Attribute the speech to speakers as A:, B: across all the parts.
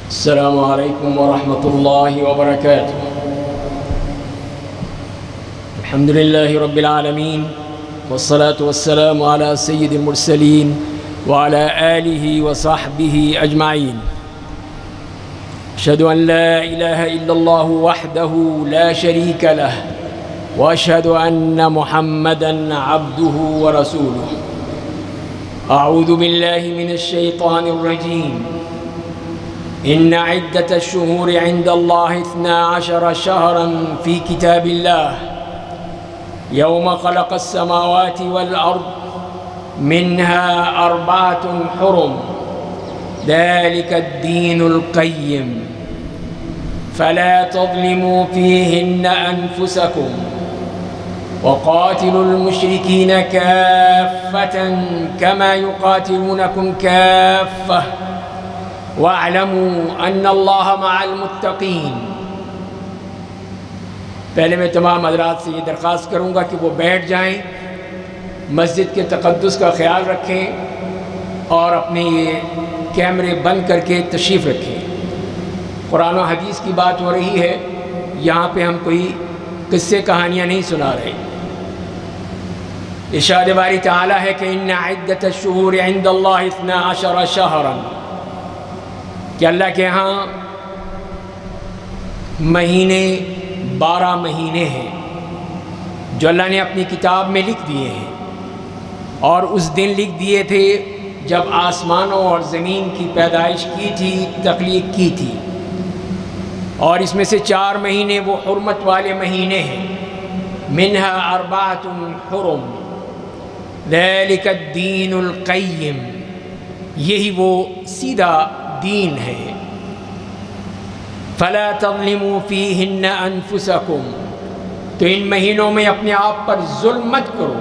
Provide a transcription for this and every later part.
A: السلام عليكم ورحمة الله وبركاته. الحمد لله رب العالمين، والصلاة والسلام على سيد المرسلين وعلى آله وصحبه أجمعين. أشهد أن لا إله إلا الله وحده لا شريك له، وأشهد أن محمدًا عبده ورسوله. أعوذ بالله من الشيطان الرجيم. إن عدة الشهور عند الله 12 شهرًا في كتاب الله يوم خلق السماوات والأرض منها 4 حرم ذلك الدين القيم فلا تظلموا فيهن أنفسكم وقاتلوا المشركين كافة كما يقاتلونكم كافة وَاعْلَمُوا أَنَّ اللَّهَ مَعَ الْمُتَّقِينَ۔ پہلے میں تمام حضرات سے یہ درخواست کروں گا کہ وہ بیٹھ جائیں، مسجد کے تقدس کا خیال رکھیں اور اپنے یہ کیمرے بند کر کے تشریف رکھیں۔ قرآن و حدیث کی بات ہو رہی ہے، یہاں پہ ہم کوئی قصے کہانیاں نہیں سنا رہے۔ ارشاد باری تعالیٰ ہے کہ إِنَّ عِدَّةَ الشُّهُورِ عِندَ اللَّهِ 12 شهرًا، کہ اللہ کے ہاں مہینے 12 مہینے ہیں جو اللہ نے اپنی کتاب میں لکھ دیے ہیں، اور اس دن لکھ دیے تھے جب آسمانوں اور زمین کی پیدائش کی تھی، تخلیق کی تھی، اور اس میں سے 4 مہینے وہ حرمت والے مہینے ہیں۔ منہا 4 حرم ذلک الدین القیم، یہی وہ سیدھا دین ہے۔ فلا تظلموا فیہن انفسکم، تو ان مہینوں میں اپنے آپ پر ظلم مت کرو،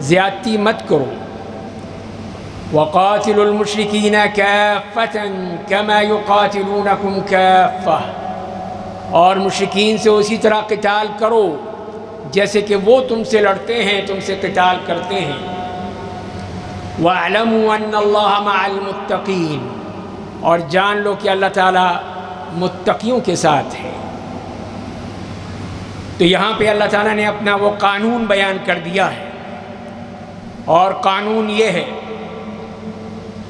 A: زیادتی مت کرو۔ وقاتلوا المشرکین کافۃ کما یقاتلونکم کافۃ، اور مشرکین سے اسی طرح قتال کرو جیسے کہ وہ تم سے لڑتے ہیں، تم سے قتال کرتے ہیں۔ وَاعْلَمُوا أَنَّ اللَّهَ مَعَ الْمُتَّقِينَ، اور جان لو کہ اللہ تعالیٰ متقیوں کے ساتھ ہے۔ تو یہاں پہ اللہ تعالیٰ نے اپنا وہ قانون بیان کر دیا ہے، اور قانون یہ ہے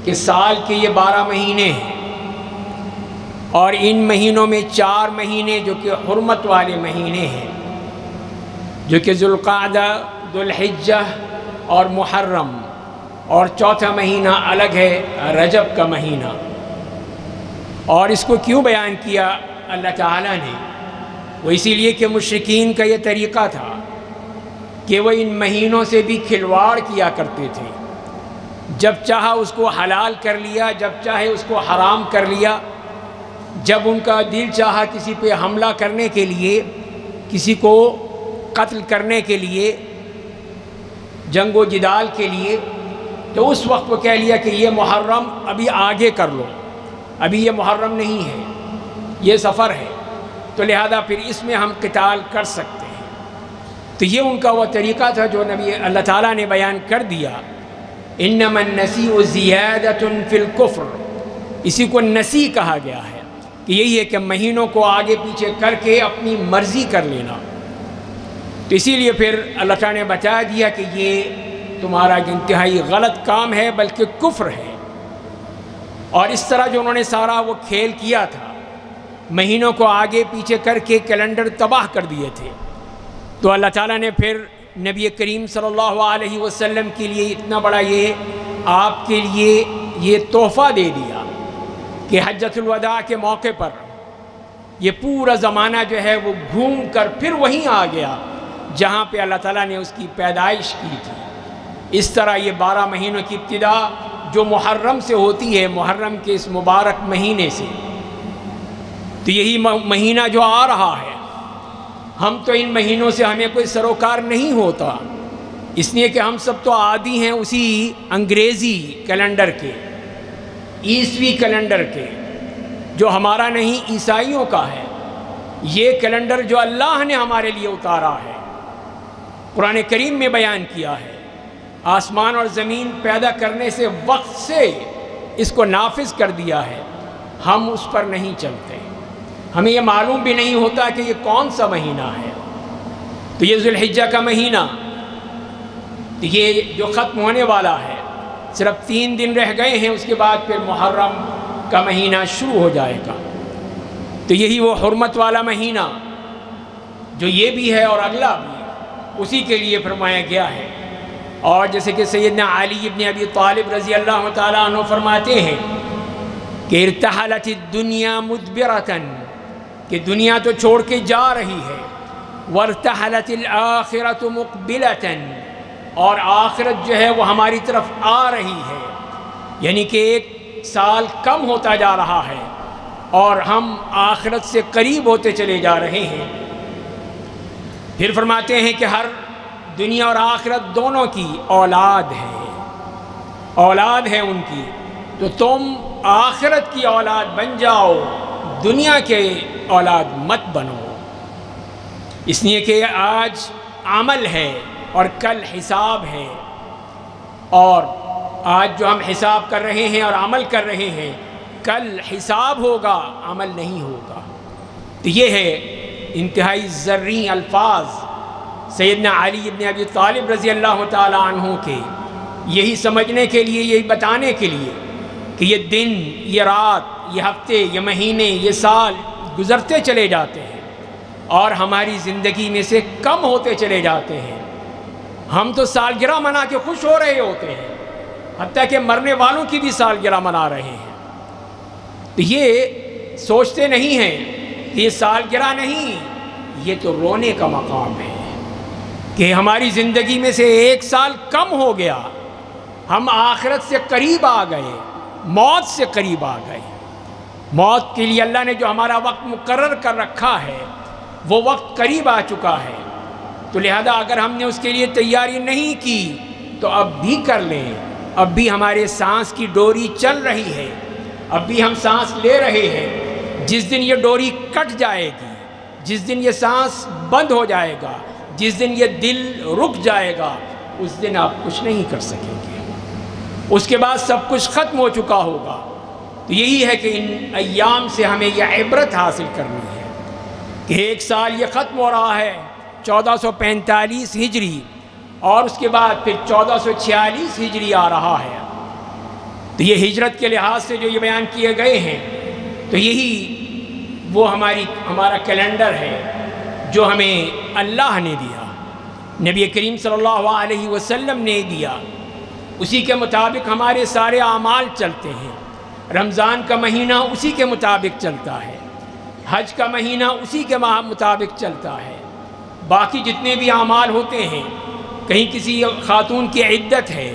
A: کہ سال کے یہ 12 مہینے ہیں، اور ان مہینوں میں 4 مہینے جو کہ حرمت والے مہینے ہیں، جو کہ ذوالقعدہ، ذوالحجہ اور محرم، اور 4تھا مہینہ الگ ہے رجب کا مہینہ۔ اور اس کو کیوں بیان کیا اللہ تعالیٰ نے؟ وہ اسی لیے کہ مشرکین کا یہ طریقہ تھا کہ وہ ان مہینوں سے بھی کھلواڑ کیا کرتے تھے، جب چاہا اس کو حلال کر لیا، جب چاہے اس کو حرام کر لیا، جب ان کا دل چاہا کسی پہ حملہ کرنے کے لیے، کسی کو قتل کرنے کے لیے، جنگ و جدال کے لیے، تو اس وقت وہ کہہ لیا کہ یہ محرم ابھی آگے کر لو، ابھی یہ محرم نہیں ہے، یہ سفر ہے، تو لہذا پھر اس میں ہم قتال کر سکتے ہیں۔ تو یہ ان کا وہ طریقہ تھا جو نبی اللہ تعالیٰ نے بیان کر دیا۔ انما النسیء زیادۃ فی الکفر، اسی کو نسی کہا گیا ہے کہ یہی ہے کہ مہینوں کو آگے پیچھے کر کے اپنی مرضی کر لینا۔ تو اسی لیے پھر اللہ تعالیٰ نے بتا دیا کہ یہ تمہارا انتہائی غلط کام ہے، بلکہ کفر ہے۔ اور اس طرح جو انہوں نے سارا وہ کھیل کیا تھا، مہینوں کو آگے پیچھے کر کے کیلنڈر تباہ کر دیے تھے، تو اللہ تعالیٰ نے پھر نبی کریم صلی اللہ علیہ وسلم کے لیے اتنا بڑا یہ آپ کے لیے یہ تحفہ دے دیا کہ حجۃ الوداع کے موقع پر یہ پورا زمانہ جو ہے وہ گھوم کر پھر وہیں آ گیا جہاں پہ اللہ تعالیٰ نے اس کی پیدائش کی تھی۔ اس طرح یہ 12 مہینوں کی ابتدا جو محرم سے ہوتی ہے، محرم کے اس مبارک مہینے سے، تو یہی مہینہ جو آ رہا ہے، ہم تو ان مہینوں سے ہمیں کوئی سروکار نہیں ہوتا، اس لیے کہ ہم سب تو عادی ہیں اسی انگریزی کیلنڈر کے، عیسوی کیلنڈر کے، جو ہمارا نہیں عیسائیوں کا ہے۔ یہ کیلنڈر جو اللہ نے ہمارے لیے اتارا ہے، قرآن کریم میں بیان کیا ہے، آسمان اور زمین پیدا کرنے سے وقت سے اس کو نافذ کر دیا ہے۔ ہم اس پر نہیں چلتے، ہمیں یہ معلوم بھی نہیں ہوتا کہ یہ کون سا مہینہ ہے۔ تو یہ ذو الحجہ کا مہینہ یہ جو ختم ہونے والا ہے، صرف 3 دن رہ گئے ہیں، اس کے بعد پھر محرم کا مہینہ شروع ہو جائے گا۔ تو یہی وہ حرمت والا مہینہ جو یہ بھی ہے اور اگلا بھی، اسی کے لیے فرمایا گیا ہے۔ اور جیسے کہ سیدنا علی بن ابی طالب رضی اللہ تعالیٰ عنہ فرماتے ہیں کہ ارتحلت الدنیا مدبرتاً، کہ دنیا تو چھوڑ کے جا رہی ہے، وارتحلت الآخرۃ مقبلتاً، اور آخرت جو ہے وہ ہماری طرف آ رہی ہے، یعنی کہ 1 سال کم ہوتا جا رہا ہے اور ہم آخرت سے قریب ہوتے چلے جا رہے ہیں۔ پھر فرماتے ہیں کہ ہر دنیا اور آخرت دونوں کی اولاد ہے ان کی، تو تم آخرت کی اولاد بن جاؤ، دنیا کے اولاد مت بنو، اس لیے کہ آج عمل ہے اور کل حساب ہے، اور آج جو ہم حساب کر رہے ہیں اور عمل کر رہے ہیں، کل حساب ہوگا، عمل نہیں ہوگا۔ تو یہ ہے انتہائی زرعی الفاظ سیدنا علی بن ابی طالب رضی اللہ تعالیٰ عنہ کے، یہی سمجھنے کے لیے، یہی بتانے کے لیے کہ یہ دن، یہ رات، یہ ہفتے، یہ مہینے، یہ سال گزرتے چلے جاتے ہیں اور ہماری زندگی میں سے کم ہوتے چلے جاتے ہیں۔ ہم تو سالگرہ منا کے خوش ہو رہے ہوتے ہیں، حتیٰ کہ مرنے والوں کی بھی سالگرہ منا رہے ہیں۔ تو یہ سوچتے نہیں ہیں کہ یہ سالگرہ نہیں، یہ تو رونے کا مقام ہے کہ ہماری زندگی میں سے 1 سال کم ہو گیا، ہم آخرت سے قریب آ گئے، موت سے قریب آ گئے۔ موت کے لیے اللہ نے جو ہمارا وقت مقرر کر رکھا ہے، وہ وقت قریب آ چکا ہے، تو لہذا اگر ہم نے اس کے لیے تیاری نہیں کی تو اب بھی کر لیں۔ اب بھی ہمارے سانس کی ڈوری چل رہی ہے، اب بھی ہم سانس لے رہے ہیں۔ جس دن یہ ڈوری کٹ جائے گی، جس دن یہ سانس بند ہو جائے گا، جس دن یہ دل رک جائے گا، اس دن آپ کچھ نہیں کر سکیں گے، اس کے بعد سب کچھ ختم ہو چکا ہوگا۔ تو یہی ہے کہ ان ایام سے ہمیں یہ عبرت حاصل کرنی ہے کہ 1 سال یہ ختم ہو رہا ہے 1445 ہجری، اور اس کے بعد پھر 1446 ہجری آ رہا ہے۔ تو یہ ہجرت کے لحاظ سے جو یہ بیان کیے گئے ہیں، تو یہی وہ ہمارا کیلنڈر ہے جو ہمیں اللہ نے دیا، نبی کریم صلی اللہ علیہ وسلم نے دیا، اسی کے مطابق ہمارے سارے اعمال چلتے ہیں۔ رمضان کا مہینہ اسی کے مطابق چلتا ہے، حج کا مہینہ اسی کے مطابق چلتا ہے، باقی جتنے بھی اعمال ہوتے ہیں، کہیں کسی خاتون کی عدت ہے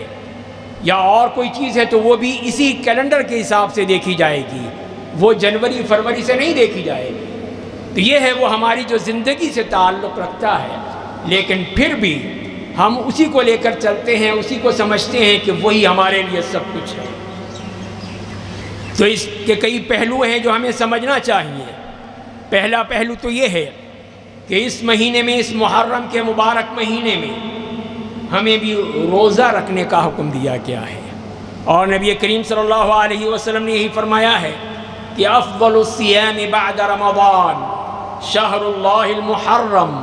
A: یا اور کوئی چیز ہے تو وہ بھی اسی کیلنڈر کے حساب سے دیکھی جائے گی، وہ جنوری فروری سے نہیں دیکھی جائے گی۔ تو یہ ہے وہ ہماری جو زندگی سے تعلق رکھتا ہے، لیکن پھر بھی ہم اسی کو لے کر چلتے ہیں، اسی کو سمجھتے ہیں کہ وہی ہمارے لیے سب کچھ ہے۔ تو اس کے کئی پہلو ہیں جو ہمیں سمجھنا چاہیے۔ پہلا پہلو تو یہ ہے کہ اس مہینے میں، اس محرم کے مبارک مہینے میں ہمیں بھی روزہ رکھنے کا حکم دیا گیا ہے، اور نبی کریم صلی اللہ علیہ وسلم نے یہی فرمایا ہے کہ افضل الصیام بعد رمضان شہر اللہ المحرم،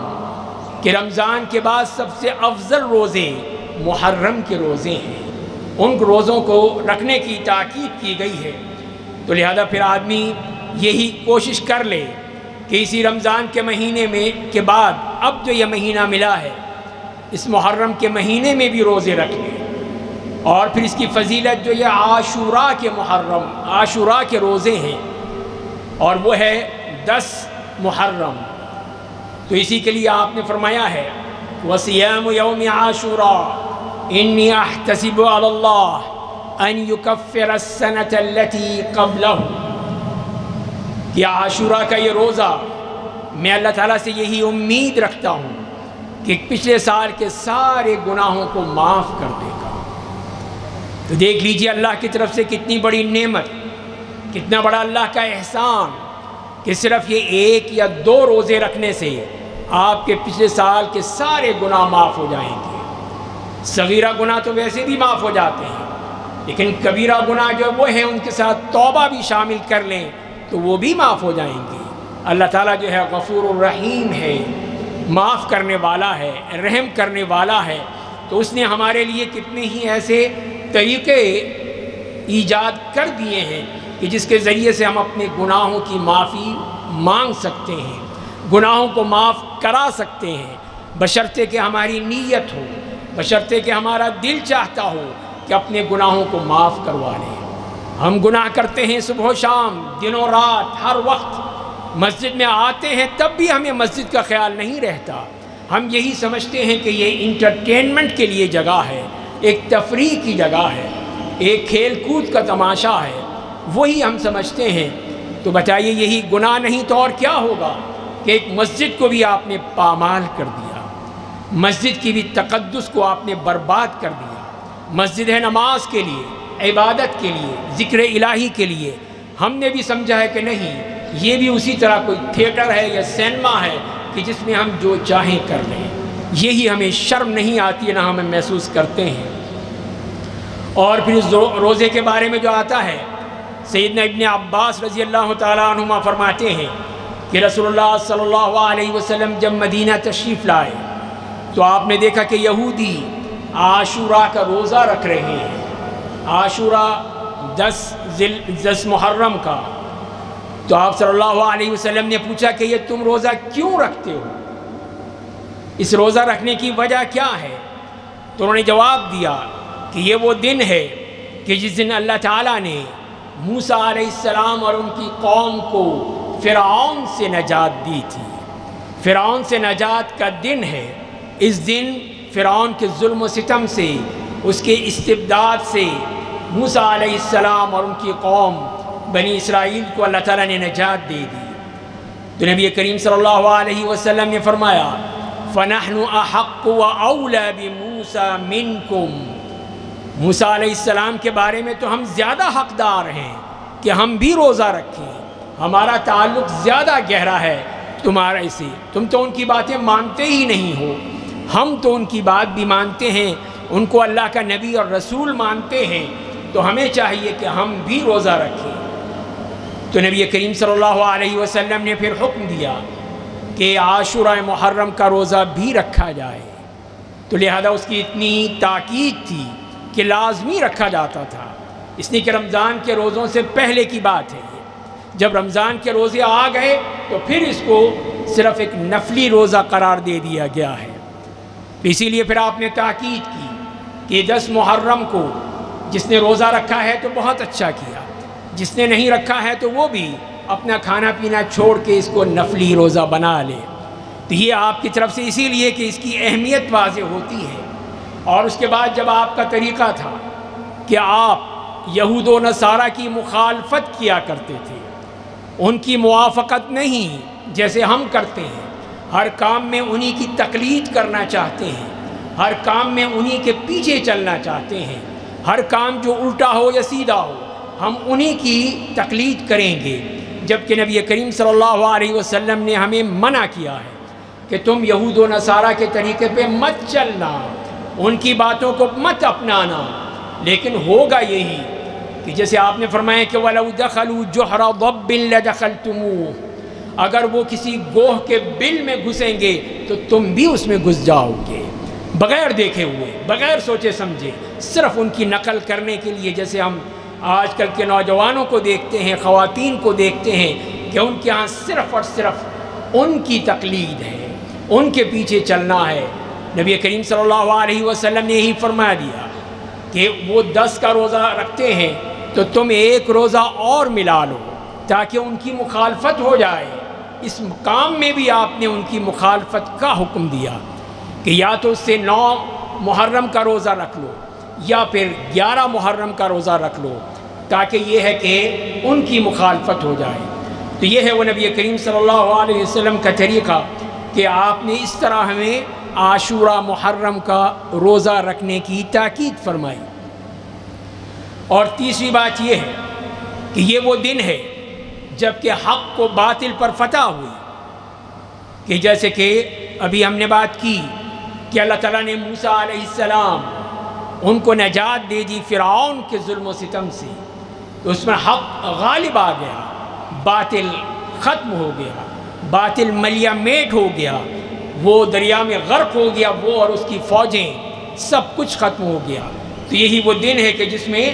A: کہ رمضان کے بعد سب سے افضل روزے محرم کے روزے ہیں، ان روزوں کو رکھنے کی تاکید کی گئی ہے۔ تو لہذا پھر آدمی یہی کوشش کر لے کہ اسی رمضان کے مہینے میں کے بعد اب جو یہ مہینہ ملا ہے، اس محرم کے مہینے میں بھی روزے رکھ لیں، اور پھر اس کی فضیلت جو یہ عاشوراء کے عاشوراء کے روزے ہیں، اور وہ ہے 10 محرم۔ تو اسی کے لیے آپ نے فرمایا ہے وَصِيَامُ يَوْمِ عَاشُورَا إِنِّي أَحْتَسِبُ عَلَى اللَّهِ أَن يُكَفِّرَ السَّنَةَ الَّتِي قَبْلَهُ، کہ عاشوراء کا یہ روزہ میں اللہ تعالیٰ سے یہی امید رکھتا ہوں کہ پچھلے سال کے سارے گناہوں کو معاف کر دے گا۔ تو دیکھ لیجئے اللہ کی طرف سے کتنی بڑی نعمت، کتنا بڑا اللہ کا احسان کہ صرف یہ 1 یا 2 روزے رکھنے سے آپ کے پچھلے سال کے سارے گناہ معاف ہو جائیں گے۔ صغیرہ گناہ تو ویسے بھی معاف ہو جاتے ہیں، لیکن کبیرہ گناہ جو وہ ہیں ان کے ساتھ توبہ بھی شامل کر لیں تو وہ بھی معاف ہو جائیں گے۔ اللہ تعالیٰ جو ہے غفور الرحیم ہے، معاف کرنے والا ہے، رحم کرنے والا ہے۔ تو اس نے ہمارے لیے کتنے ہی ایسے طریقے ایجاد کر دیے ہیں کہ جس کے ذریعے سے ہم اپنے گناہوں کی معافی مانگ سکتے ہیں، گناہوں کو معاف کرا سکتے ہیں، بشرطے کہ ہماری نیت ہو، بشرطے کہ ہمارا دل چاہتا ہو کہ اپنے گناہوں کو معاف کروا لیں۔ ہم گناہ کرتے ہیں صبح و شام، دن و رات، ہر وقت مسجد میں آتے ہیں تب بھی ہمیں مسجد کا خیال نہیں رہتا۔ ہم یہی سمجھتے ہیں کہ یہ انٹرٹینمنٹ کے لیے جگہ ہے، ایک تفریح کی جگہ ہے، ایک کھیل کود کا تماشا ہے، وہی ہم سمجھتے ہیں۔ تو بتائیے یہی گناہ نہیں تو اور کیا ہوگا کہ ایک مسجد کو بھی آپ نے پامال کر دیا، مسجد کی بھی تقدس کو آپ نے برباد کر دیا۔ مسجد ہے نماز کے لیے، عبادت کے لیے، ذکر الہی کے لیے۔ ہم نے بھی سمجھا ہے کہ نہیں، یہ بھی اسی طرح کوئی تھیٹر ہے یا سینما ہے کہ جس میں ہم جو چاہیں کر لیں۔ یہی ہمیں شرم نہیں آتی ہے، نہ ہمیں محسوس کرتے ہیں۔ اور پھر اس روزے کے بارے میں جو آتا ہے، سیدنا ابن عباس رضی اللہ تعالیٰ عنہما فرماتے ہیں کہ رسول اللہ صلی اللہ علیہ وسلم جب مدینہ تشریف لائے تو آپ نے دیکھا کہ یہودی عاشوراء کا روزہ رکھ رہے ہیں، عاشوراء 10 محرم کا۔ تو آپ صلی اللہ علیہ وسلم نے پوچھا کہ یہ تم روزہ کیوں رکھتے ہو، اس روزہ رکھنے کی وجہ کیا ہے؟ تو انہوں نے جواب دیا کہ یہ وہ دن ہے کہ جس دن اللہ تعالیٰ نے موسیٰ علیہ السلام اور ان کی قوم کو فرعون سے نجات دی تھی۔ فرعون سے نجات کا دن ہے۔ اس دن فرعون کے ظلم و ستم سے، اس کے استبداد سے موسیٰ علیہ السلام اور ان کی قوم بنی اسرائیل کو اللہ تعالیٰ نے نجات دے دی۔ تو نبی کریم صلی اللہ علیہ وسلم نے فرمایا فَنَحْنُ أَحَقُّ وَأَوْلَى بِمُوسَى مِنْكُمْ، موسیٰ علیہ السلام کے بارے میں تو ہم زیادہ حقدار ہیں کہ ہم بھی روزہ رکھیں، ہمارا تعلق زیادہ گہرا ہے تمہارے سے، تم تو ان کی باتیں مانتے ہی نہیں ہو، ہم تو ان کی بات بھی مانتے ہیں، ان کو اللہ کا نبی اور رسول مانتے ہیں، تو ہمیں چاہیے کہ ہم بھی روزہ رکھیں۔ تو نبی کریم صلی اللہ علیہ وسلم نے پھر حکم دیا کہ عاشوراء محرم کا روزہ بھی رکھا جائے۔ تو لہذا اس کی اتنی تاکید تھی کہ لازمی رکھا جاتا تھا، اس لیے کہ رمضان کے روزوں سے پہلے کی بات ہے یہ۔ جب رمضان کے روزے آ گئے تو پھر اس کو صرف ایک نفلی روزہ قرار دے دیا گیا ہے۔ اسی لیے پھر آپ نے تاکید کی کہ 10 محرم کو جس نے روزہ رکھا ہے تو بہت اچھا کیا، جس نے نہیں رکھا ہے تو وہ بھی اپنا کھانا پینا چھوڑ کے اس کو نفلی روزہ بنا لے۔ تو یہ آپ کی طرف سے اسی لیے کہ اس کی اہمیت واضح ہوتی ہے۔ اور اس کے بعد جب آپ کا طریقہ تھا کہ آپ یہود و نصارہ کی مخالفت کیا کرتے تھے، ان کی موافقت نہیں جیسے ہم کرتے ہیں، ہر کام میں انہی کی تقلید کرنا چاہتے ہیں، ہر کام میں انہی کے پیچھے چلنا چاہتے ہیں، ہر کام جو الٹا ہو یا سیدھا ہو ہم انہی کی تقلید کریں گے، جبکہ نبی کریم صلی اللہ علیہ وسلم نے ہمیں منع کیا ہے کہ تم یہود و نصارہ کے طریقے پہ مت چلنا، ان کی باتوں کو مت اپنانا۔ لیکن ہوگا یہی کہ جیسے آپ نے فرمایا کہ وَلَوْ دَخَلُوا جُحْرَ ضَبٍّ لَدَخَلْتُمُوهُ، اگر وہ کسی گوہ کے بل میں گھسیں گے تو تم بھی اس میں گھس جاؤ گے، بغیر دیکھے ہوئے، بغیر سوچے سمجھے، صرف ان کی نقل کرنے کے لیے۔ جیسے ہم آج کل کے نوجوانوں کو دیکھتے ہیں، خواتین کو دیکھتے ہیں کہ ان کے ہاں صرف اور صرف ان کی تقلید ہے، ان کے پیچھے چلنا ہے۔ نبی کریم صلی اللہ علیہ وسلم نے یہی فرما دیا کہ وہ 10 کا روزہ رکھتے ہیں تو تم ایک روزہ اور ملا لو تاکہ ان کی مخالفت ہو جائے۔ اس کام میں بھی آپ نے ان کی مخالفت کا حکم دیا کہ یا تو اس سے 9 محرم کا روزہ رکھ لو یا پھر 11 محرم کا روزہ رکھ لو، تاکہ یہ ہے کہ ان کی مخالفت ہو جائے۔ تو یہ ہے وہ نبی کریم صلی اللہ علیہ وسلم کا طریقہ کہ آپ نے اس طرح ہمیں عاشوراء محرم کا روزہ رکھنے کی تاکید فرمائی۔ اور تیسری بات یہ ہے کہ یہ وہ دن ہے جب کہ حق کو باطل پر فتح ہوئی، کہ جیسے کہ ابھی ہم نے بات کی کہ اللہ تعالیٰ نے موسیٰ علیہ السلام ان کو نجات دے دی فرعون کے ظلم و ستم سے، تو اس میں حق غالب آ گیا، باطل ختم ہو گیا، باطل ملیا میٹ ہو گیا، وہ دریا میں غرق ہو گیا، وہ اور اس کی فوجیں، سب کچھ ختم ہو گیا۔ تو یہی وہ دن ہے کہ جس میں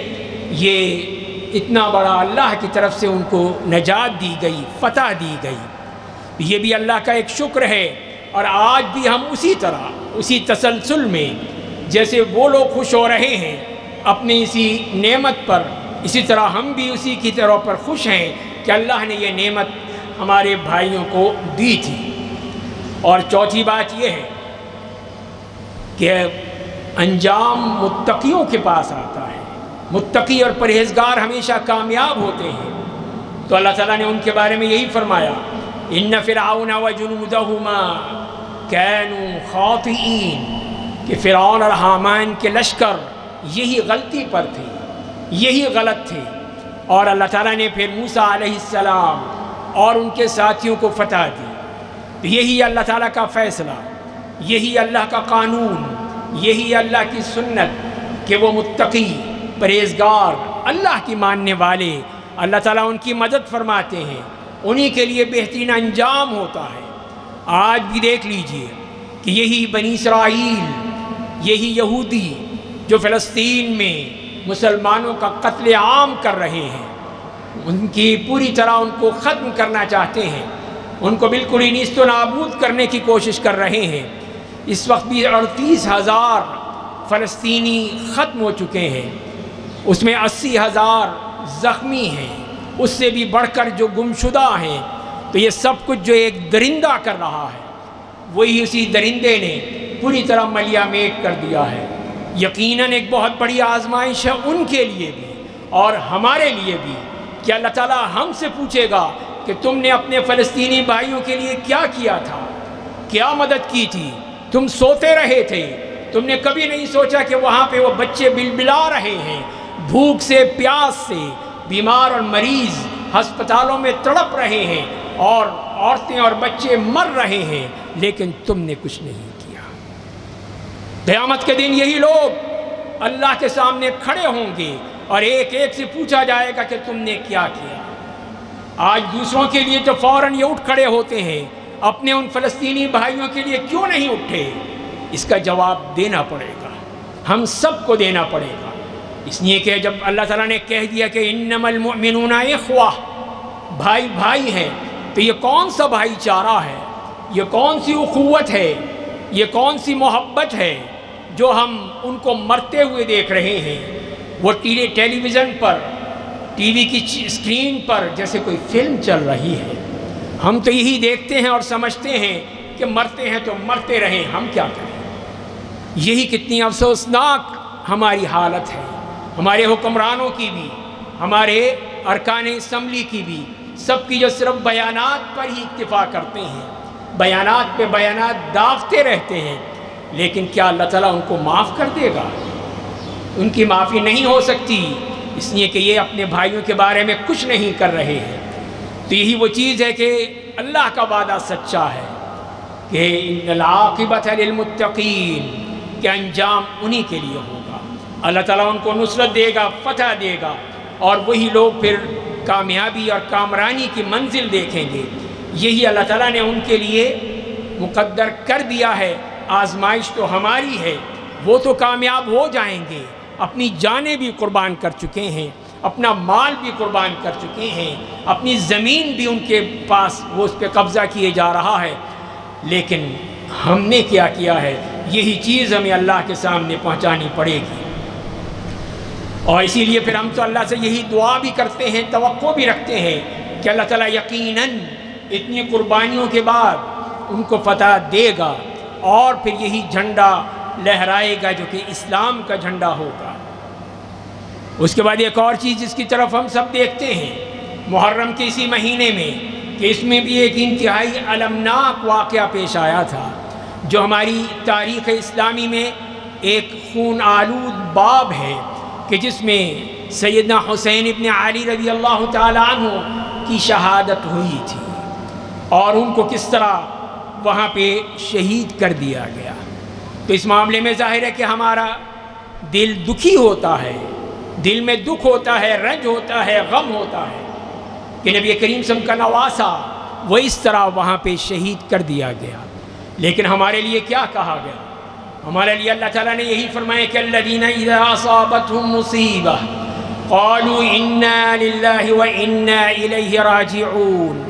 A: یہ اتنا بڑا اللہ کی طرف سے ان کو نجات دی گئی، فتح دی گئی۔ یہ بھی اللہ کا ایک شکر ہے، اور آج بھی ہم اسی طرح، اسی تسلسل میں جیسے وہ لوگ خوش ہو رہے ہیں اپنی اسی نعمت پر، اسی طرح ہم بھی اسی کی طرح پر خوش ہیں کہ اللہ نے یہ نعمت ہمارے بھائیوں کو دی تھی۔ اور چوتھی بات یہ ہے کہ انجام متقیوں کے پاس آتا ہے، متقی اور پرہیزگار ہمیشہ کامیاب ہوتے ہیں۔ تو اللہ تعالیٰ نے ان کے بارے میں یہی فرمایا، ان فرعون وجنودہما کانوا خاطئین، کہ فرعون اور حامان کے لشکر یہی غلطی پر تھے، یہی غلط تھے، اور اللہ تعالیٰ نے پھر موسیٰ علیہ السلام اور ان کے ساتھیوں کو فتح دی۔ تو یہی اللہ تعالیٰ کا فیصلہ، یہی اللہ کا قانون، یہی اللہ کی سنت کہ وہ متقی، پرہیزگار، اللہ کی ماننے والے، اللہ تعالیٰ ان کی مدد فرماتے ہیں، انہی کے لیے بہترین انجام ہوتا ہے۔ آج بھی دیکھ لیجئے کہ یہی بنی اسرائیل، یہی یہودی جو فلسطین میں مسلمانوں کا قتل عام کر رہے ہیں، ان کی پوری طرح ان کو ختم کرنا چاہتے ہیں، ان کو بالکل ہی نیست و نابود کرنے کی کوشش کر رہے ہیں۔ اس وقت بھی 38,000 فلسطینی ختم ہو چکے ہیں، اس میں 80,000 زخمی ہیں، اس سے بھی بڑھ کر جو گمشدہ ہیں۔ تو یہ سب کچھ جو ایک درندہ کر رہا ہے، وہی اسی درندے نے پوری طرح ملیا میٹ کر دیا ہے۔ یقیناً ایک بہت بڑی آزمائش ہے ان کے لیے بھی اور ہمارے لیے بھی، کہ اللہ تعالیٰ ہم سے پوچھے گا کہ تم نے اپنے فلسطینی بھائیوں کے لیے کیا کیا تھا، کیا مدد کی تھی؟ تم سوتے رہے تھے، تم نے کبھی نہیں سوچا کہ وہاں پہ وہ بچے بلبلا رہے ہیں، بھوک سے، پیاس سے، بیمار اور مریض ہسپتالوں میں تڑپ رہے ہیں، اور عورتیں اور بچے مر رہے ہیں، لیکن تم نے کچھ نہیں کیا۔ قیامت کے دن یہی لوگ اللہ کے سامنے کھڑے ہوں گے اور ایک ایک سے پوچھا جائے گا کہ تم نے کیا کیا۔ آج دوسروں کے لیے تو فوراً یہ اٹھ کھڑے ہوتے ہیں، اپنے ان فلسطینی بھائیوں کے لیے کیوں نہیں اٹھے؟ اس کا جواب دینا پڑے گا، ہم سب کو دینا پڑے گا۔ اس لیے کہ جب اللہ تعالیٰ نے کہہ دیا کہ انما المؤمنون اخوہ، بھائی بھائی ہیں، تو یہ کون سا بھائی چارہ ہے، یہ کون سی اخوت ہے، یہ کون سی محبت ہے جو ہم ان کو مرتے ہوئے دیکھ رہے ہیں؟ وہ ٹیلی ویژن پر، ٹی وی کی اسکرین پر جیسے کوئی فلم چل رہی ہے، ہم تو یہی دیکھتے ہیں اور سمجھتے ہیں کہ مرتے ہیں تو مرتے رہیں، ہم کیا کریں؟ یہی کتنی افسوسناک ہماری حالت ہے، ہمارے حکمرانوں کی بھی، ہمارے ارکان اسمبلی کی بھی، سب کی جو صرف بیانات پر ہی اکتفا کرتے ہیں، بیانات پہ بیانات داغتے رہتے ہیں، لیکن کیا اللہ تعالیٰ ان کو معاف کر دے گا؟ ان کی معافی نہیں ہو سکتی، اس لیے کہ یہ اپنے بھائیوں کے بارے میں کچھ نہیں کر رہے ہیں۔ تو یہی وہ چیز ہے کہ اللہ کا وعدہ سچا ہے کہ ان العاقبۃ للمتقین، کہ انجام انہی کے لیے ہوگا، اللہ تعالیٰ ان کو نصرت دے گا، فتح دے گا، اور وہی لوگ پھر کامیابی اور کامرانی کی منزل دیکھیں گے۔ یہی اللہ تعالیٰ نے ان کے لیے مقدر کر دیا ہے۔ آزمائش تو ہماری ہے، وہ تو کامیاب ہو جائیں گے، اپنی جانیں بھی قربان کر چکے ہیں، اپنا مال بھی قربان کر چکے ہیں، اپنی زمین بھی ان کے پاس وہ اس پہ قبضہ کیے جا رہا ہے، لیکن ہم نے کیا کیا ہے؟ یہی چیز ہمیں اللہ کے سامنے پہنچانی پڑے گی۔ اور اسی لیے پھر ہم تو اللہ سے یہی دعا بھی کرتے ہیں، توقع بھی رکھتے ہیں کہ اللہ تعالیٰ یقیناً اتنی قربانیوں کے بعد ان کو فتح دے گا، اور پھر یہی جھنڈا لہرائے گا جو کہ اسلام کا جھنڈا ہوگا۔ اس کے بعد ایک اور چیز جس کی طرف ہم سب دیکھتے ہیں محرم کے اسی مہینے میں، کہ اس میں بھی ایک انتہائی المناک واقعہ پیش آیا تھا، جو ہماری تاریخ اسلامی میں ایک خون آلود باب ہے، کہ جس میں سیدنا حسین ابن علی رضی اللہ تعالیٰ عنہ کی شہادت ہوئی تھی، اور ان کو کس طرح وہاں پہ شہید کر دیا گیا۔ تو اس معاملے میں ظاہر ہے کہ ہمارا دل دکھی ہوتا ہے، دل میں دکھ ہوتا ہے، رنج ہوتا ہے، غم ہوتا ہے کہ نبی کریم صلی اللہ علیہ وسلم کا نواسا وہ اس طرح وہاں پہ شہید کر دیا گیا۔ لیکن ہمارے لیے کیا کہا گیا؟ ہمارے لیے اللہ تعالیٰ نے یہی فرمایا کہ الذین اذا اصابتهم مصیبہ قالوا انا للہ وانا الیہ راجعون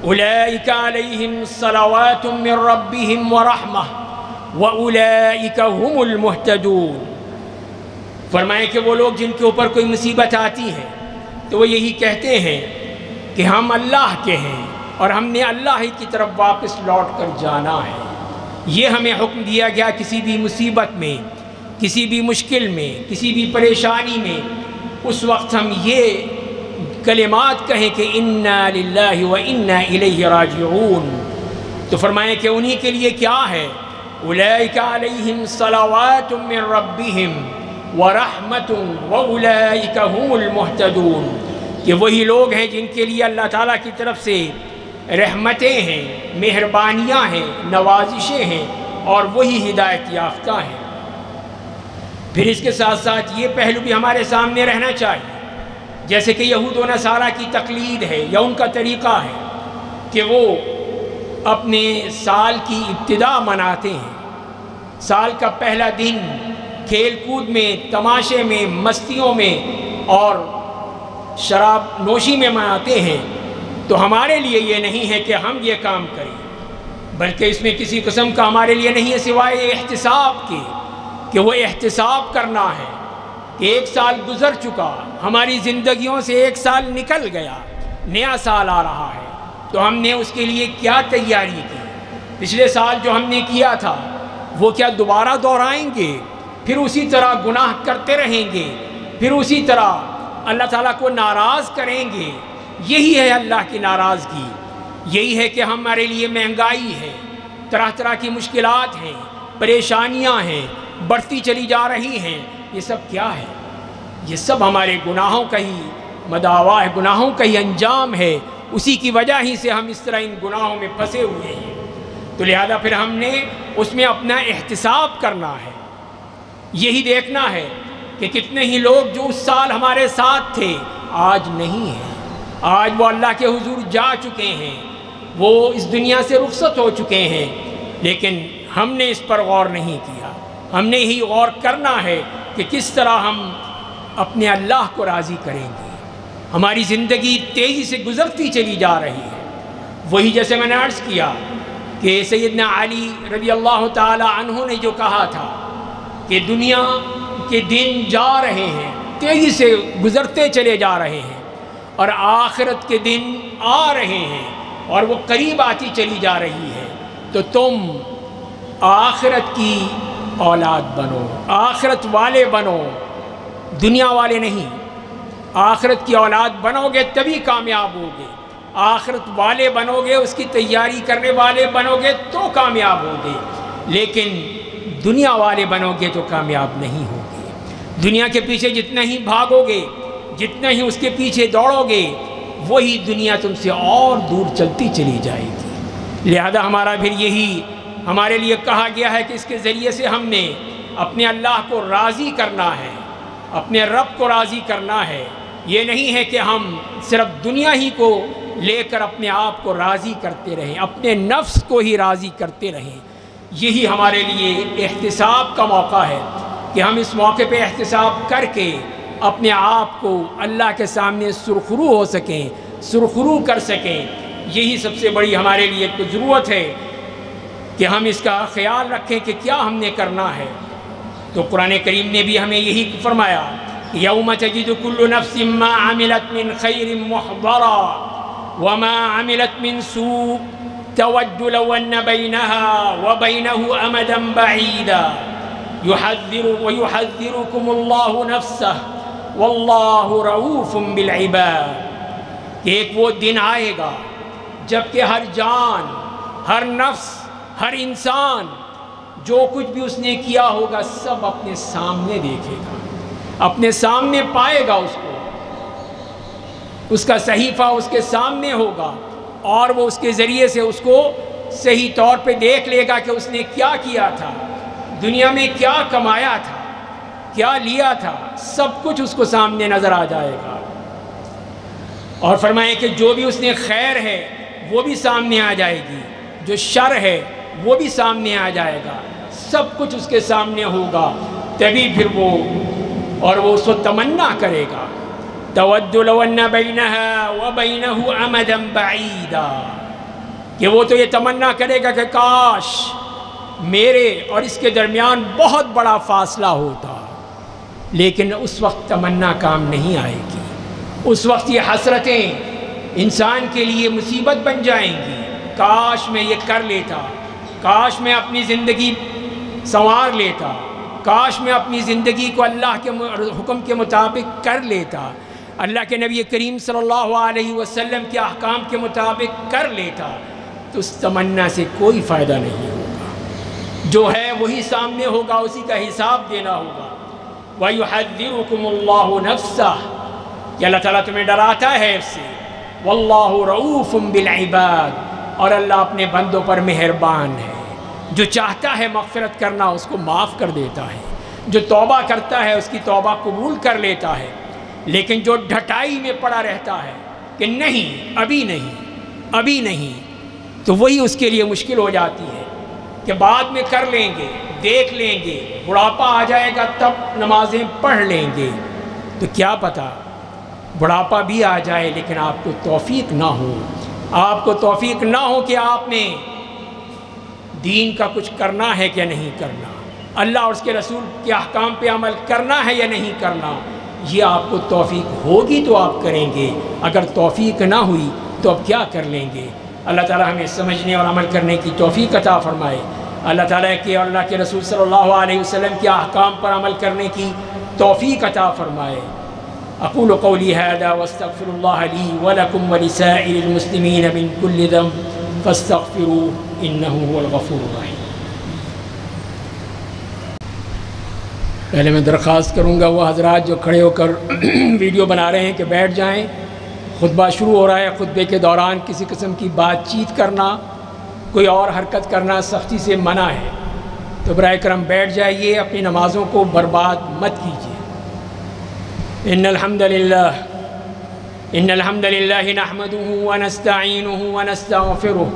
A: اولئک علیہم صلوات من ربہم ورحمہ واولئک هم المہتدون۔ فرمایا کہ وہ لوگ جن کے اوپر کوئی مصیبت آتی ہے تو وہ یہی کہتے ہیں کہ ہم اللہ کے ہیں اور ہم نے اللہ ہی کی طرف واپس لوٹ کر جانا ہے۔ یہ ہمیں حکم دیا گیا کسی بھی مصیبت میں، کسی بھی مشکل میں، کسی بھی پریشانی میں اس وقت ہم یہ کلمات کہیں کہ انا للہ و انا الیہ راجعون۔ تو فرمائیں کہ انہی کے لیے کیا ہے؟ اولئک علیہم صلوات من ربہم ورحمۃ واولئک هم المہتدون، کہ وہی لوگ ہیں جن کے لیے اللہ تعالیٰ کی طرف سے رحمتیں ہیں، مہربانیاں ہیں، نوازشیں ہیں اور وہی ہدایت یافتہ ہیں۔ پھر اس کے ساتھ ساتھ یہ پہلو بھی ہمارے سامنے رہنا چاہیے، جیسے کہ یہود و نصارہ کی تقلید ہے یا ان کا طریقہ ہے کہ وہ اپنے سال کی ابتدا مناتے ہیں، سال کا پہلا دن کھیل کود میں، تماشے میں، مستیوں میں اور شراب نوشی میں مناتے ہیں۔ تو ہمارے لیے یہ نہیں ہے کہ ہم یہ کام کریں، بلکہ اس میں کسی قسم کا ہمارے لیے نہیں ہے سوائے احتساب کے، کہ وہ احتساب کرنا ہے کہ ایک سال گزر چکا، ہماری زندگیوں سے ایک سال نکل گیا، نیا سال آ رہا ہے، تو ہم نے اس کے لیے کیا تیاری کی؟ پچھلے سال جو ہم نے کیا تھا وہ کیا دوبارہ دہرائیں گے؟ پھر اسی طرح گناہ کرتے رہیں گے، پھر اسی طرح اللہ تعالیٰ کو ناراض کریں گے؟ یہی ہے اللہ کی ناراضگی، یہی ہے کہ ہمارے لیے مہنگائی ہے، طرح طرح کی مشکلات ہیں، پریشانیاں ہیں، بڑھتی چلی جا رہی ہیں۔ یہ سب کیا ہے؟ یہ سب ہمارے گناہوں کا ہی مداوا ہے، گناہوں کا ہی انجام ہے، اسی کی وجہ ہی سے ہم اس طرح ان گناہوں میں پھنسے ہوئے ہیں۔ تو لہذا پھر ہم نے اس میں اپنا احتساب کرنا ہے، یہی دیکھنا ہے کہ کتنے ہی لوگ جو اس سال ہمارے ساتھ تھے آج نہیں ہیں، آج وہ اللہ کے حضور جا چکے ہیں، وہ اس دنیا سے رخصت ہو چکے ہیں، لیکن ہم نے اس پر غور نہیں کیا۔ ہم نے ہی غور کرنا ہے کہ کس طرح ہم اپنے اللہ کو راضی کریں گے۔ ہماری زندگی تیزی سے گزرتی چلی جا رہی ہے، وہی جیسے میں نے عرض کیا کہ سیدنا علی رضی اللہ تعالی عنہ نے جو کہا تھا کہ دنیا کے دن جا رہے ہیں، تیزی سے گزرتے چلے جا رہے ہیں، اور آخرت کے دن آ رہے ہیں اور وہ قریب آتی چلی جا رہی ہے، تو تم آخرت کی اولاد بنو، آخرت والے بنو، دنیا والے نہیں۔ آخرت کی اولاد بنو گے تبھی کامیاب ہوگے، آخرت والے بنو گے، اس کی تیاری کرنے والے بنو گے تو کامیاب ہوگے، لیکن دنیا والے بنو گے تو کامیاب نہیں ہوگے۔ دنیا کے پیچھے جتنا ہی بھاگو گے، جتنا ہی اس کے پیچھے دوڑو گے، وہی دنیا تم سے اور دور چلتی چلی جائے گی۔ لہذا ہمارا پھر یہی ہمارے لیے کہا گیا ہے کہ اس کے ذریعے سے ہم نے اپنے اللہ کو راضی کرنا ہے، اپنے رب کو راضی کرنا ہے۔ یہ نہیں ہے کہ ہم صرف دنیا ہی کو لے کر اپنے آپ کو راضی کرتے رہیں، اپنے نفس کو ہی راضی کرتے رہیں۔ یہی ہمارے لیے احتساب کا موقع ہے کہ ہم اس موقع پہ احتساب کر کے اپنے آپ کو اللہ کے سامنے سرخرو ہو سکیں، سرخرو کر سکیں۔ یہی سب سے بڑی ہمارے لیے ایک ضرورت ہے کہ ہم اس کا خیال رکھیں کہ کیا ہم نے کرنا ہے۔ تو قرآن کریم نے بھی ہمیں یہی فرمایا، یوم تجد کل نفس ما عملت من خیر محضرا وما عملت من سوء تود لو ان بینها وبینه امدا بعیدا ويحذركم الله نفسه واللہ رؤوف بالعباد۔ کہ ایک وہ دن آئے گا جب کہ ہر جان، ہر نفس، ہر انسان جو کچھ بھی اس نے کیا ہوگا سب اپنے سامنے دیکھے گا، اپنے سامنے پائے گا، اس کو اس کا صحیفہ اس کے سامنے ہوگا، اور وہ اس کے ذریعے سے اس کو صحیح طور پہ دیکھ لے گا کہ اس نے کیا کیا تھا، دنیا میں کیا کمایا تھا، کیا لیا تھا سب کچھ اس کو سامنے نظر آ جائے گا۔ اور فرمائیں کہ جو بھی اس نے خیر ہے وہ بھی سامنے آ جائے گی، جو شر ہے وہ بھی سامنے آ جائے گا، سب کچھ اس کے سامنے ہوگا۔ تبھی پھر وہ اس کو تمنا کرے گا، تود لو ان بینہا وبینہ امدا بعیدا، کہ وہ تو یہ تمنا کرے گا کہ کاش میرے اور اس کے درمیان بہت بڑا فاصلہ ہوتا، لیکن اس وقت تمنا کام نہیں آئے گی۔ اس وقت یہ حسرتیں انسان کے لیے مصیبت بن جائیں گی، کاش میں یہ کر لیتا، کاش میں اپنی زندگی سنوار لیتا، کاش میں اپنی زندگی کو اللہ کے حکم کے مطابق کر لیتا، اللہ کے نبی کریم صلی اللہ علیہ وسلم کے احکام کے مطابق کر لیتا، تو اس تمنا سے کوئی فائدہ نہیں ہوگا۔ جو ہے وہی سامنے ہوگا، اسی کا حساب دینا ہوگا۔ وَيُحَذِّرُكُمُ اللَّهُ نَفْسَهُ، کہ اللہ تعالیٰ تمہیں ڈراتا ہے اس سے۔ وَاللَّهُ رَؤُوفٌ بِالْعِبَادِ، اور اللہ اپنے بندوں پر مہربان ہے، جو چاہتا ہے مغفرت کرنا اس کو معاف کر دیتا ہے، جو توبہ کرتا ہے اس کی توبہ قبول کر لیتا ہے، لیکن جو ڈھٹائی میں پڑا رہتا ہے کہ نہیں ابھی نہیں ابھی نہیں، تو وہی اس کے لیے مشکل ہو جاتی ہے کہ بعد میں کر لیں گے، دیکھ لیں گے، بڑھاپا آ جائے گا تب نمازیں پڑھ لیں گے۔ تو کیا پتہ بڑھاپا بھی آ جائے لیکن آپ کو توفیق نہ ہو، آپ کو توفیق نہ ہو کہ آپ نے دین کا کچھ کرنا ہے کہ نہیں کرنا، اللہ اور اس کے رسول کے احکام پہ عمل کرنا ہے یا نہیں کرنا، یہ آپ کو توفیق ہوگی تو آپ کریں گے، اگر توفیق نہ ہوئی تو اب کیا کر لیں گے۔ اللہ تعالیٰ ہمیں سمجھنے اور عمل کرنے کی توفیق عطا فرمائے، اللہ تعالیٰ کے اور اللہ کے رسول صلی اللہ علیہ وسلم کے احکام پر عمل کرنے کی توفیق عطا فرمائے۔ اقول قولی ھذا واستغفر اللہ لی ولکم ولسائر المسلمین من کل ذنب فاستغفروہ انہ هو الغفور الرحیم۔ پہلے میں درخواست کروں گا وہ حضرات جو کھڑے ہو کر ویڈیو بنا رہے ہیں کہ بیٹھ جائیں، خطبہ شروع ہو رہا ہے، خطبے کے دوران کسی قسم کی بات چیت کرنا، کوئی اور حرکت کرنا سختی سے منع ہے، تو برائے کرم بیٹھ جائیے، اپنی نمازوں کو برباد مت کیجیے۔ ان الحمد للہ نحمده ونستعینه ونستغفره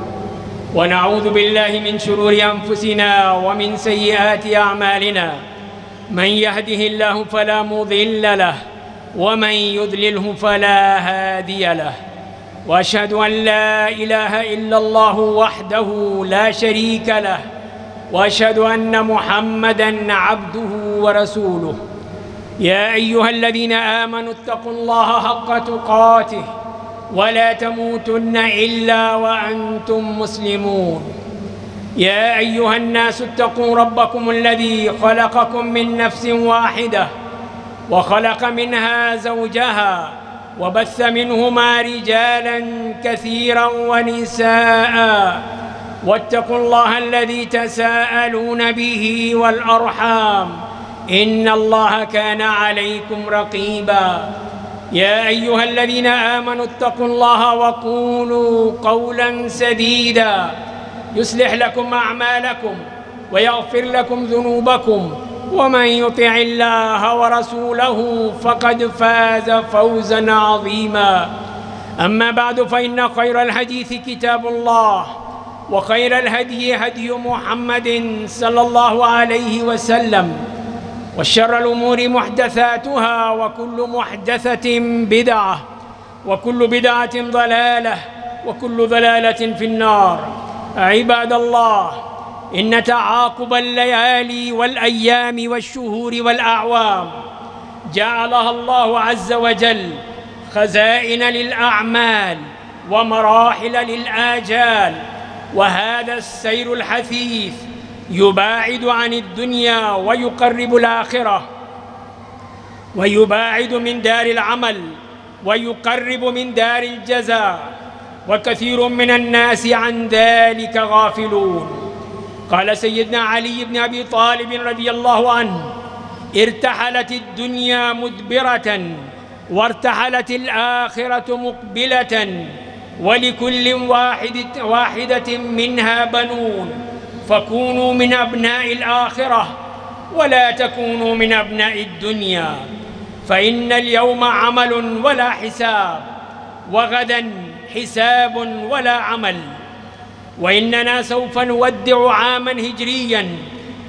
A: ونعوذ باللہ من شرور انفسنا ومن سیئات اعمالنا، من يهده الله فلا مضل له ومن يضلله فلا هادي له، وأشهد أن لا إله إلا الله وحده لا شريك له، وأشهد أن محمدًا عبده ورسوله۔ يا أيها الذين آمنوا اتقوا الله حق تقاته ولا تموتن إلا وأنتم مسلمون۔ يا أيها الناس اتقوا ربكم الذي خلقكم من نفس واحدة وخلق منها زوجها وبث منهما رجالا كثيرا ونساء، واتقوا الله الذي تساءلون به والأرحام إن الله كان عليكم رقيبا۔ يا أيها الذين آمنوا اتقوا الله وقولوا قولا سديدا يصلح لكم أعمالكم ويغفر لكم ذنوبكم، ومن يطع الله ورسوله فقد فاز فوزا عظيما۔ أما بعد فإن خير الحديث كتاب الله، وخير الهدي هدي محمد صلى الله عليه وسلم، وشر الأمور محدثاتها، وكل محدثة بدعة، وكل بدعة ضلالة، وكل ضلالة في النار۔ عباد الله، إن تعاقب الليالي والأيام والشهور والأعوام جعلها الله عز وجل خزائن للأعمال ومراحل للآجال، وهذا السير الحثيث يباعد عن الدنيا ويقرب الآخرة، ويباعد من دار العمل ويقرب من دار الجزاء، وكثير من الناس عن ذلك غافلون۔ قال سيدنا علي بن أبي طالب رضي الله عنه: ارتحلت الدنيا مدبرة وارتحلت الآخرة مقبلة، ولكل واحدة منها بنون، فكونوا من أبناء الآخرة ولا تكونوا من أبناء الدنيا، فإن اليوم عمل ولا حساب، وغدا حساب ولا عمل. وإننا سوف نودع عاما هجريا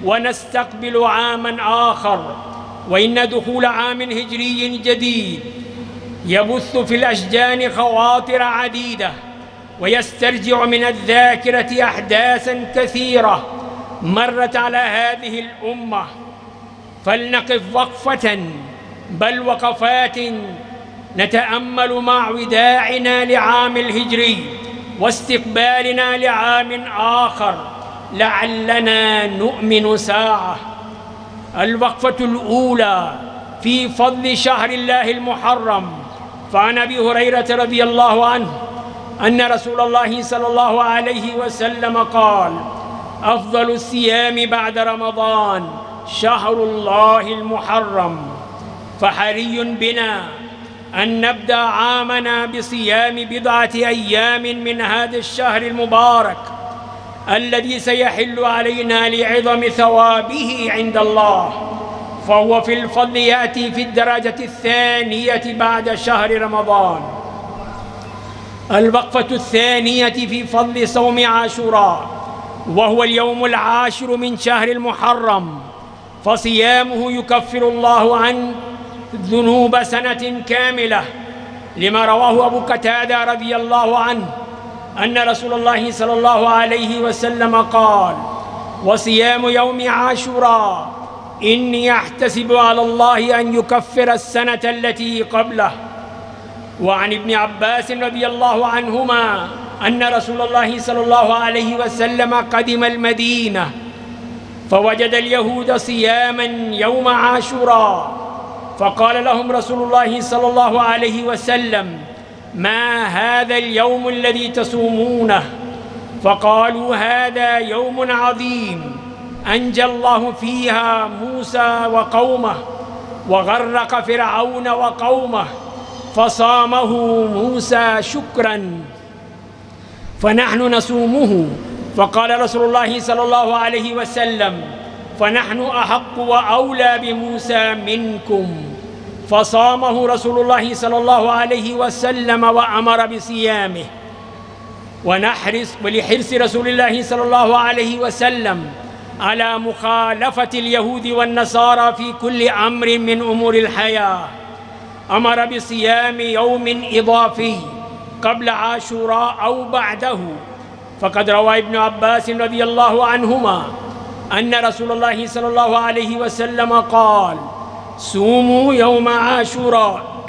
A: ونستقبل عاما آخر، وإن دخول عام هجري جديد يبث في الأشجان خواطر عديدة، ويسترجع من الذاكرة أحداثا كثيرة مرت على هذه الأمة. فلنقف وقفة، بل وقفات، نتأمل مع وداعنا لعام الهجري واستقبالنا لعام آخر، لعلنا نؤمن ساعة. الوقفة الأولى في فضل شهر الله المحرم. فعن أبي هريرة رضي الله عنه أن رسول الله صلى الله عليه وسلم قال: أفضل الصيام بعد رمضان شهر الله المحرم. فحري بنا أن نبدأ عامنا بصيام بضعة أيام من هذا الشهر المبارك الذي سيحل علينا لعظم ثوابه عند الله، فهو في الفضل يأتي في الدرجة الثانية بعد شهر رمضان. الوقفة الثانية في فضل صوم عاشوراء، وهو اليوم العاشر من شهر المحرم، فصيامه يكفر الله عنه ذنوب سنة كاملة، لما رواه أبو قتادة رضي الله عنه أن رسول الله صلى الله عليه وسلم قال: وصيام يوم عاشوراء إني أحتسب على الله أن يكفر السنة التي قبله. وعن ابن عباس رضي الله عنهما أن رسول الله صلى الله عليه وسلم قدم المدينة فوجد اليهود صياما يوم عاشوراء، فقال لهم رسول الله صلى الله عليه وسلم: ما هذا اليوم الذي تصومونه؟ فقالوا: هذا يوم عظيم أنجى الله فيها موسى وقومه وغرق فرعون وقومه، فصامه موسى شكرا فنحن نصومه. فقال رسول الله صلى الله عليه وسلم: فنحن أحق وأولى بموسى منكم. فصامه رسول الله صلى الله عليه وسلم وأمر بصيامه. ولحرص رسول الله صلى الله عليه وسلم على مخالفة اليهود والنصارى في كل أمر من أمور الحياة، أمر بصيام يوم إضافي قبل عاشوراء أو بعده. فقد روى ابن عباس رضي الله عنهما أن رسول الله صلى الله عليه وسلم قال: صوموا يوم عاشوراء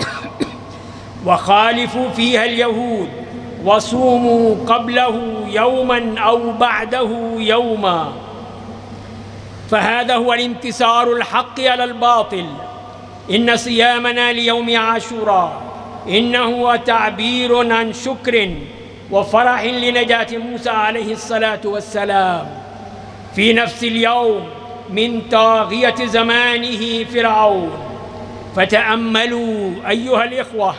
A: وخالفوا فيها اليهود، وصوموا قبله يوما أو بعده يوما. فهذا هو الانتصار الحق على الباطل. إن صيامنا ليوم عاشوراء إنه تعبير عن شكر وفرح لنجاة موسى عليه الصلاة والسلام في نفس اليوم من طاغية زمانه فرعون. فتأملوا أيها الإخوة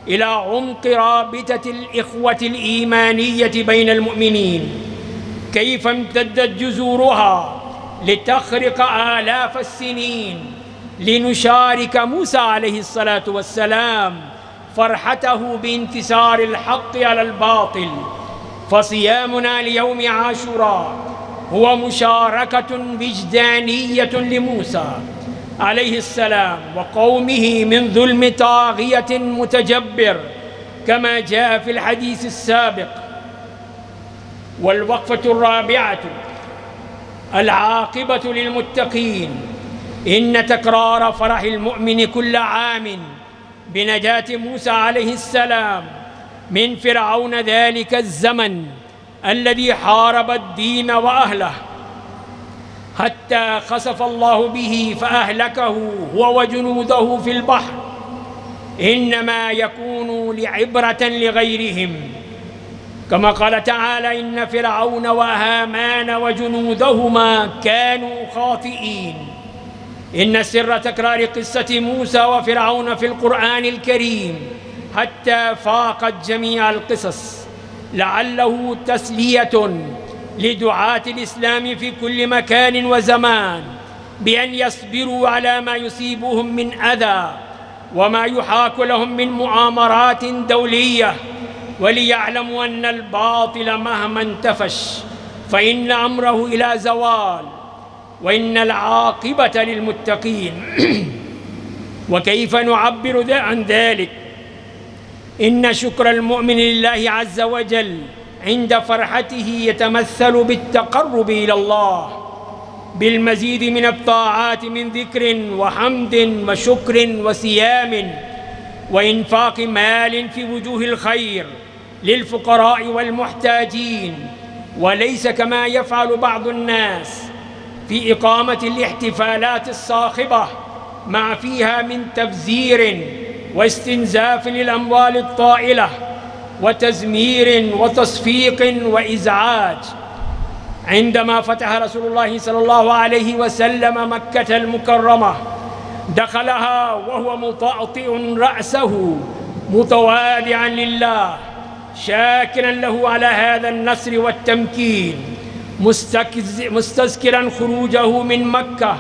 A: إلى عمق رابطة الإخوة الإيمانية بين المؤمنين، كيف امتدت جذورها لتخرق آلاف السنين، لنشارك موسى عليه الصلاة والسلام فرحته بانتصار الحق على الباطل. فصيامنا ليوم عاشوراء هو مشاركة وجدانية لموسى عليه السلام وقومه من ظلم طاغية متجبر كما جاء في الحديث السابق. والوقفة الرابعة العاقبة للمتقين. إن تكرار فرح المؤمن كل عام بنجاة موسى عليه السلام من فرعون ذلك الزمن الذي حارب الدين وأهله حتى خسف الله به فأهلكه هو وجنوده في البحر، إنما يكون لعبرة لغيرهم، كما قال تعالى: إن فرعون وهامان وجنودهما كانوا خاطئين. إن سر تكرار قصة موسى وفرعون في القرآن الكريم حتى فاقت جميع القصص، لعله تسلية لدعاة الإسلام في كل مكان وزمان، بأن يصبروا على ما يصيبهم من أذى وما يحاك لهم من مؤامرات دولية، وليعلموا أن الباطل مهما انتفش فإن أمره إلى زوال، وإن العاقبة للمتقين. وكيف نعبر عن ذلك؟ إن شكر المؤمن لله عز وجل عند فرحته يتمثل بالتقرب إلى الله بالمزيد من الطاعات من ذكر وحمد وشكر وصيام وإنفاق مال في وجوه الخير للفقراء والمحتاجين، وليس كما يفعل بعض الناس في إقامة الاحتفالات الصاخبة مع فيها من تبذير واستنزاف للأموال الطائلة وتزمير وتصفيق وإزعاج. عندما فتح رسول الله صلى الله عليه وسلم مكة المكرمة دخلها وهو مطأطئ رأسه متواضعا لله، شاكرا له على هذا النصر والتمكين، مستذكرا خروجه من مكة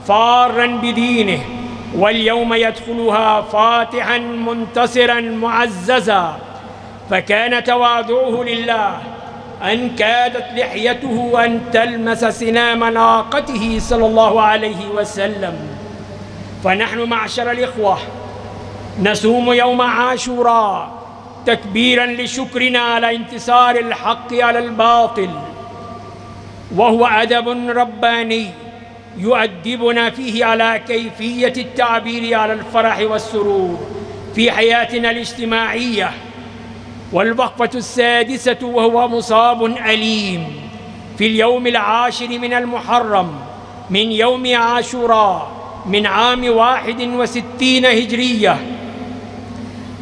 A: فارا بدينه، واليوم يدخلها فاتحا منتصرا معززا. فكان تواضعه لله أن كادت لحيته أن تلمس سنام ناقته صلى الله عليه وسلم. فنحن معشر الإخوة نصوم يوم عاشوراء تكبيرا لشكرنا على انتصار الحق على الباطل، وهو أدب رباني يؤدبنا فيه على كيفية التعبير على الفرح والسرور في حياتنا الاجتماعية. والوقفة السادسة وهو مصاب أليم في اليوم 10 من المحرم من يوم عاشوراء من عام 61 هجرية،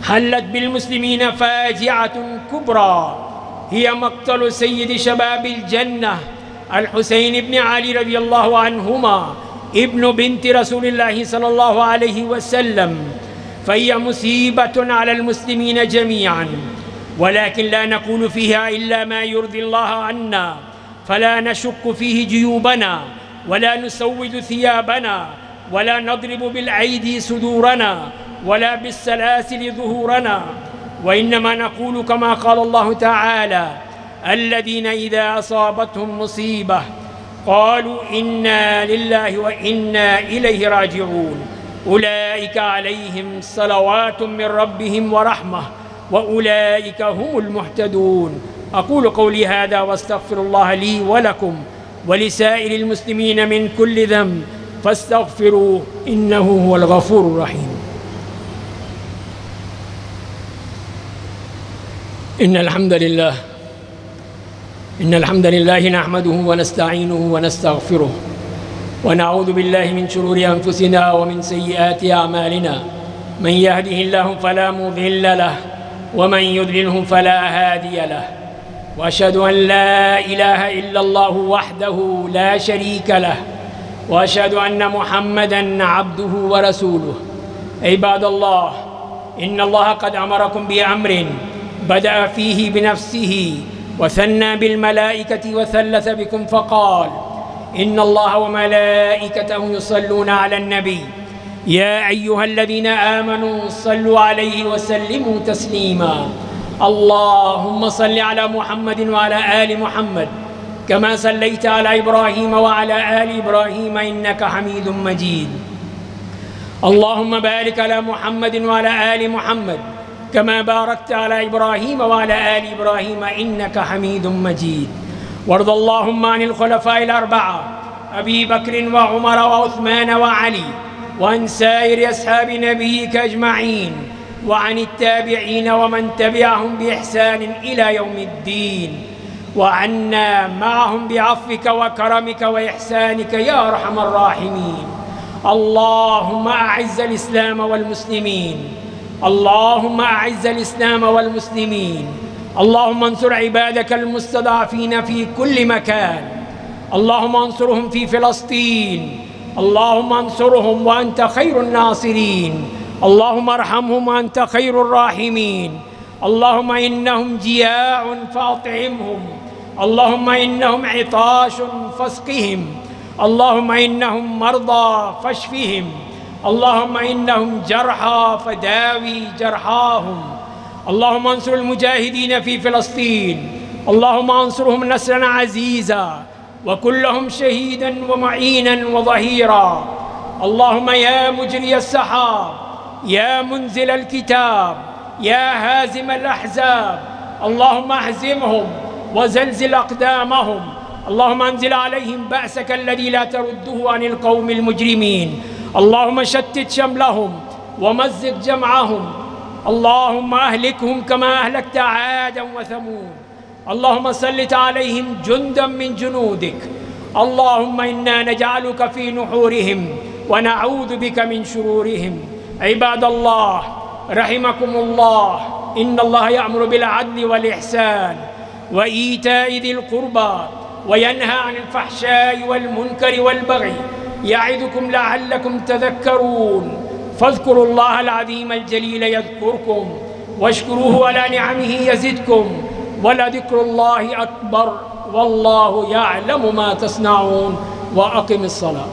A: حلت بالمسلمين فاجعة كبرى هي مقتل سيد شباب الجنة الحسين بن علي رضي الله عنهما ابن بنت رسول الله صلى الله عليه وسلم. فهي مصيبة على المسلمين جميعا، ولكن لا نقول فيها إلا ما يرضي الله عنا، فلا نشك فيه جيوبنا ولا نسود ثيابنا ولا نضرب بالأيدي صدورنا ولا بالسلاسل ظهورنا، وإنما نقول كما قال الله تعالى: الذين إذا أصابتهم مصيبة قالوا إنا لله وإنا إليه راجعون أولئك عليهم صلوات من ربهم ورحمة وأولئك هم المهتدون. أقول قولي هذا واستغفر الله لي ولكم ولسائر المسلمين من كل ذنب فاستغفروه إنه هو الغفور الرحيم. إن الحمد لله نحمده ونستعينه ونستغفره ونعوذ بالله من شرور أنفسنا ومن سيئات أعمالنا، من يهده الله فلا مضل له ومن يضلله فلا هادي له، وأشهد أن لا إله إلا الله وحده لا شريك له، وأشهد أن محمدًا عبده ورسوله. عباد الله، إن الله قد أمركم بأمر بدأ فيه بنفسه وثنى بالملائكة وثلث بكم فقال: إن الله وملائكته يصلون على النبي يا أيها الذين آمنوا صلوا عليه وسلموا تسليما. اللهم صل على محمد وعلى آل محمد كما صليت على إبراهيم وعلى آل إبراهيم إنك حميد مجيد. اللهم بارك على محمد وعلى آل محمد كما باركت على إبراهيم وعلى آل إبراهيم إنك حميد مجيد. وارض اللهم عن الخلفاء الأربعة أبي بكر وعمر وعثمان وعلي، وعن سائر أصحاب نبيك أجمعين، وعن التابعين ومن تبعهم بإحسان إلى يوم الدين، وعنا معهم بعفوك وكرمك وإحسانك يا أرحم الراحمين. اللهم أعز الإسلام والمسلمين، اللهم أعز الإسلام والمسلمين، اللهم انصر عبادك المستضعفين في كل مكان، اللهم انصرهم في فلسطين، اللهم انصرهم وأنت خير الناصرين، اللهم ارحمهم وأنت خير الراحمين، اللهم إنهم جياع فأطعمهم، اللهم إنهم عطاش فاسقهم، اللهم إنهم مرضى فاشفهم، اللهم إنهم جرحى فداوي جرحاهم، اللهم انصر المجاهدين في فلسطين، اللهم انصرهم نصرا عزيزا وكن لهم شهيدا ومعينا وظهيرا. اللهم يا مجري السحاب، يا منزل الكتاب، يا هازم الأحزاب، اللهم اهزمهم وزلزل أقدامهم، اللهم انزل عليهم بأسك الذي لا ترده عن القوم المجرمين، اللهم شتت شملهم ومزق جمعهم، اللهم أهلكهم كما أهلكت عادا وثمود، اللهم سلط عليهم جندا من جنودك، اللهم إنا نجعلك في نحورهم ونعوذ بك من شرورهم. عباد الله رحمكم الله، إن الله يأمر بالعدل والإحسان وإيتاء ذي القربى وينهى عن الفحشاء والمنكر والبغي، يعظكم لعلكم تذكرون. فاذكروا الله العظيم الجليل يذكركم واشكروه على نعمه يزدكم، ولذكر الله أكبر والله يعلم ما تصنعون. وأقم الصلاة.